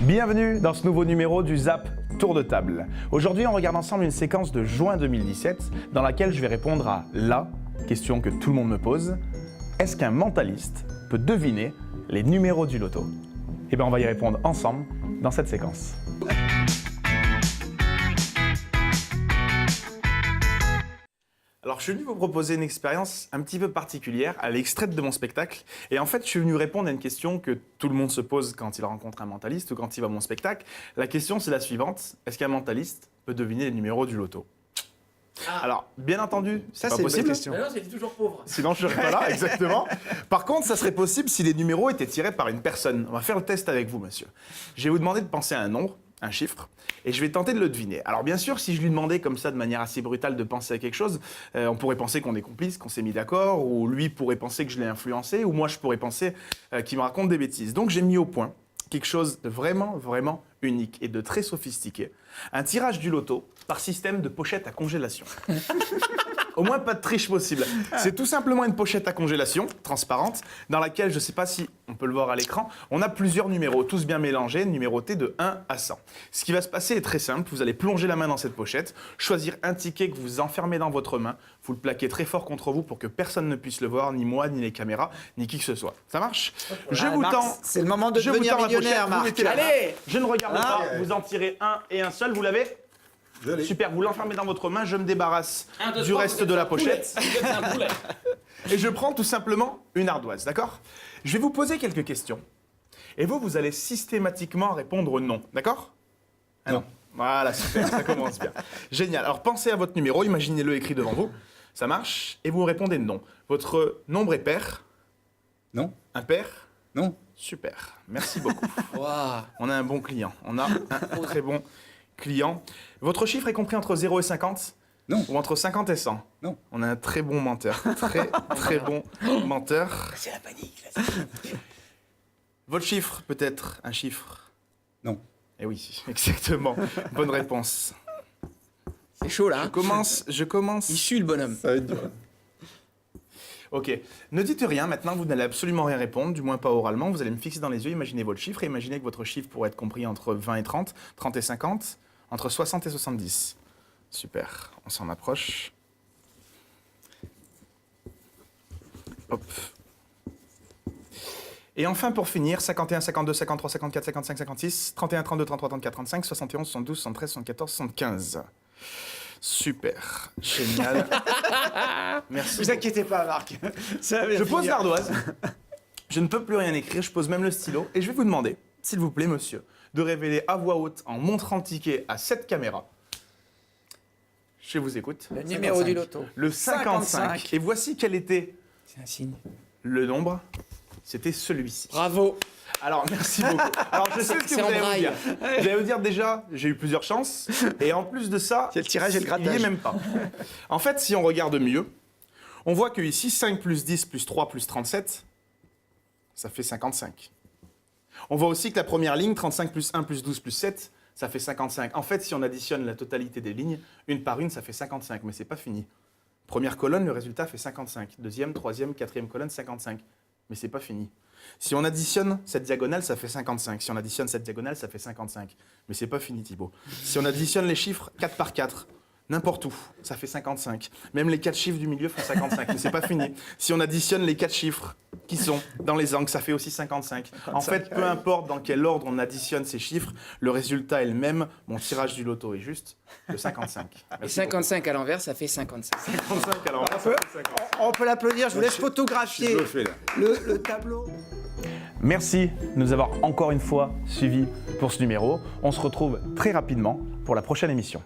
Bienvenue dans ce nouveau numéro du Zap Tour de Table. Aujourd'hui, on regarde ensemble une séquence de juin 2017 dans laquelle je vais répondre à la question que tout le monde me pose. Est-ce qu'un mentaliste peut deviner les numéros du loto? Eh bien, on va y répondre ensemble dans cette séquence. Alors, je suis venu vous proposer une expérience un petit peu particulière. Elle est extraite de mon spectacle. Et en fait, je suis venu répondre à une question que tout le monde se pose quand il rencontre un mentaliste ou quand il va à mon spectacle. La question, c'est la suivante. Est-ce qu'un mentaliste peut deviner les numéros du loto? Alors, bien entendu, c'est pas possible. Mais non, c'était toujours pauvre. Sinon, je ne serais pas là, exactement. Par contre, ça serait possible si les numéros étaient tirés par une personne. On va faire le test avec vous, monsieur. Je vais vous demander de penser à un nombre, un chiffre, et je vais tenter de le deviner. Alors bien sûr, si je lui demandais comme ça de manière assez brutale de penser à quelque chose, on pourrait penser qu'on est complice, qu'on s'est mis d'accord, ou lui pourrait penser que je l'ai influencé, ou moi je pourrais penser qu'il me raconte des bêtises. Donc j'ai mis au point quelque chose de vraiment, vraiment unique et de très sophistiqué. Un tirage du loto par système de pochette à congélation. Au moins, pas de triche possible. C'est tout simplement une pochette à congélation, transparente, dans laquelle, je ne sais pas si on peut le voir à l'écran, on a plusieurs numéros, tous bien mélangés, numérotés de 1 à 100. Ce qui va se passer est très simple. Vous allez plonger la main dans cette pochette, choisir un ticket que vous enfermez dans votre main, vous le plaquez très fort contre vous pour que personne ne puisse le voir, ni moi, ni les caméras, ni qui que ce soit. Ça marche? Je vous tends. C'est le moment de devenir millionnaire, Marc. Allez, je ne regarde pas, vous en tirez un et un seul, vous l'avez? Super, vous l'enfermez dans votre main, je me débarrasse du reste de la pochette. Et je prends tout simplement une ardoise, d'accord? Je vais vous poser quelques questions. Et vous allez systématiquement répondre non, d'accord? Non. Voilà, super, ça commence bien. Génial. Alors pensez à votre numéro, imaginez-le écrit devant vous. Ça marche? Et vous répondez non. Votre nombre est pair? Non. Impair? Non. Super, merci beaucoup. Wow. On a un bon client, on a un très bon client. Votre chiffre est compris entre 0 et 50? Non. Ou entre 50 et 100? Non. On a un très bon menteur, très bon menteur. C'est la panique, là. Votre chiffre peut être un chiffre? Non. Eh oui, exactement. Bonne réponse. C'est chaud, là. Je commence. Il sue, le bonhomme. Ça va être dur. Ok. Ne dites rien, maintenant vous n'allez absolument rien répondre, du moins pas oralement. Vous allez me fixer dans les yeux, imaginez votre chiffre et imaginez que votre chiffre pourrait être compris entre 20 et 30, 30 et 50, entre 60 et 70. Super, on s'en approche. Hop. Et enfin, pour finir, 51, 52, 53, 54, 55, 56, 31, 32, 33, 34, 35, 71, 72, 73, 74, 75. Super, génial. Merci. Ne vous inquiétez pas, Marc. Je pose l'ardoise. Je ne peux plus rien écrire, je pose même le stylo. Et je vais vous demander, s'il vous plaît, monsieur, de révéler à voix haute, en montrant le ticket à cette caméra. Je vous écoute. Le numéro du loto. Le 55. Et voici quel était C'est un signe. le nombre. C'était celui-ci. Bravo. Alors, merci beaucoup. Alors, je sais ce que C'est vous en allez me braille. dire. Vous allez me dire déjà, j'ai eu plusieurs chances. Et en plus de ça, Il y a le tirage et le il n'y est grattage. même pas. En fait, si on regarde mieux, on voit que ici, 5 plus 10 plus 3 plus 37, ça fait 55. On voit aussi que la première ligne, 35 plus 1 plus 12 plus 7, ça fait 55. En fait, si on additionne la totalité des lignes, une par une, ça fait 55. Mais c'est pas fini. Première colonne, le résultat fait 55. Deuxième, troisième, quatrième colonne, 55. Mais c'est pas fini. Si on additionne cette diagonale, ça fait 55. Si on additionne cette diagonale, ça fait 55. Mais c'est pas fini, Thibaut. Si on additionne les chiffres 4 par 4, n'importe où, ça fait 55. Même les 4 chiffres du milieu font 55. Mais c'est pas fini. Si on additionne les 4 chiffres qui sont dans les angles, ça fait aussi 55. En fait, peu importe dans quel ordre on additionne ces chiffres, le résultat est le même. Mon tirage du loto est juste le 55. Et Merci 55 à l'envers, ça fait 55. beaucoup. 55, alors on va faire 50. On peut l'applaudir, je vous laisse photographier Je le fais là. le tableau. Merci de nous avoir encore une fois suivis pour ce numéro. On se retrouve très rapidement pour la prochaine émission.